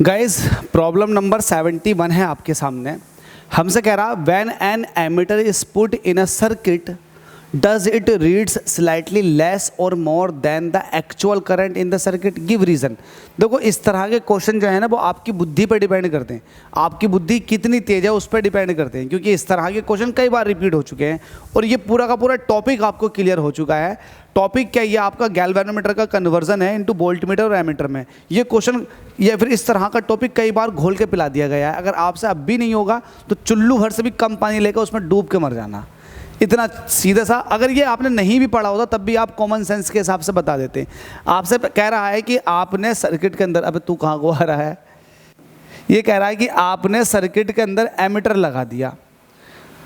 Guys problem number 71 है आपके सामने। हमसे कह रहा when an ammeter is put in a circuit does it reads slightly less और more than the actual current in the circuit, give reason. देखो इस तरह के क्वेश्चन जो है ना वो आपकी बुद्धि पर डिपेंड करते हैं, आपकी बुद्धि कितनी तेज है उस पर डिपेंड करते हैं, क्योंकि इस तरह के क्वेश्चन कई बार रिपीट हो चुके हैं और ये पूरा का पूरा टॉपिक आपको क्लियर हो चुका है। टॉपिक क्या, ये आपका गैल्वेनोमीटर का कन्वर्जन है इनटू वोल्टमीटर और एमीटर में। ये क्वेश्चन या फिर इस तरह का टॉपिक कई बार घोल के पिला दिया गया है। अगर आपसे अब भी नहीं होगा तो चुल्लू भर से भी कम पानी लेकर उसमें डूब के मर जाना, इतना सीधा सा। अगर ये आपने नहीं भी पढ़ा होता तब भी आप कॉमन सेंस के हिसाब से बता देते। आपसे कह रहा है कि आपने सर्किट के अंदर, अबे तू कहाँ को आ रहा है, ये कह रहा है कि आपने सर्किट के अंदर एमीटर लगा दिया,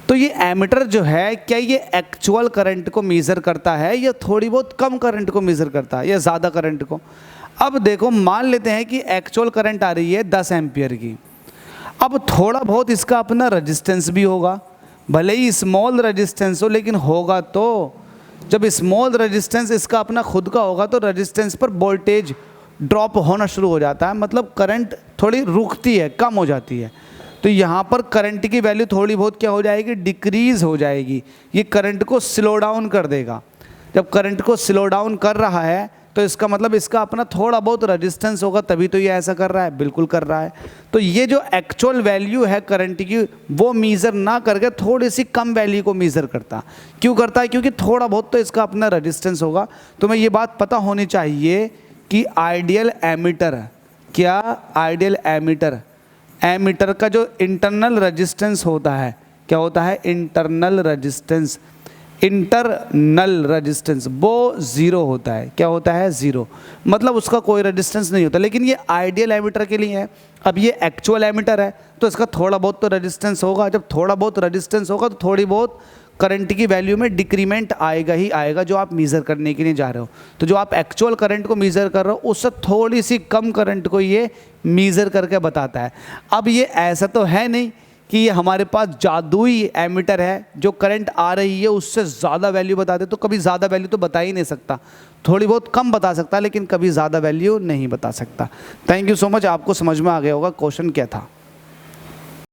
तो ये एमीटर जो है क्या ये एक्चुअल करंट को मेज़र करता है या थोड़ी बहुत कम करंट को मेज़र करता है या ज़्यादा करंट को। अब देखो मान लेते हैं कि एक्चुअल करंट आ रही है 10 एम्पियर की। अब थोड़ा बहुत इसका अपना रेजिस्टेंस भी होगा, भले ही स्मॉल रेजिस्टेंस हो, लेकिन होगा। तो जब स्मॉल रेजिस्टेंस इसका अपना खुद का होगा तो रेजिस्टेंस पर वोल्टेज ड्रॉप होना शुरू हो जाता है, मतलब करंट थोड़ी रुकती है, कम हो जाती है। तो यहाँ पर करंट की वैल्यू थोड़ी बहुत क्या हो जाएगी, डिक्रीज़ हो जाएगी। ये करंट को स्लो डाउन कर देगा। जब करंट को स्लो डाउन कर रहा है तो इसका मतलब इसका अपना थोड़ा बहुत रेजिस्टेंस होगा, तभी तो ये ऐसा कर रहा है, बिल्कुल कर रहा है। तो ये जो एक्चुअल वैल्यू है करंट की वो मीज़र ना करके थोड़ी सी कम वैल्यू को मीज़र करता। क्यों करता है? क्योंकि थोड़ा बहुत तो इसका अपना रेजिस्टेंस होगा। तुम्हें ये बात पता होनी चाहिए कि आइडियल एमीटर, क्या आइडियल एमीटर का जो इंटरनल रेजिस्टेंस होता है, क्या होता है? इंटरनल रेजिस्टेंस वो ज़ीरो होता है। क्या होता है? ज़ीरो, मतलब उसका कोई रेजिस्टेंस नहीं होता। लेकिन ये आइडियल एमीटर के लिए है। अब ये एक्चुअल एमीटर है तो इसका थोड़ा बहुत तो रेजिस्टेंस होगा। जब थोड़ा बहुत रेजिस्टेंस होगा तो थोड़ी बहुत करंट की वैल्यू में डिक्रीमेंट आएगा ही आएगा, जो आप मेज़र करने के लिए जा रहे हो। तो जो आप एक्चुअल करंट को मेज़र कर रहे हो उससे थोड़ी सी कम करंट को ये मेज़र करके बताता है। अब ये ऐसा तो है नहीं कि ये हमारे पास जादुई एमीटर है जो करंट आ रही है उससे ज़्यादा वैल्यू बता दे। तो कभी ज़्यादा वैल्यू तो बता ही नहीं सकता, थोड़ी बहुत कम बता सकता लेकिन कभी ज़्यादा वैल्यू नहीं बता सकता। थैंक यू सो मच, आपको समझ में आ गया होगा क्वेश्चन क्या था।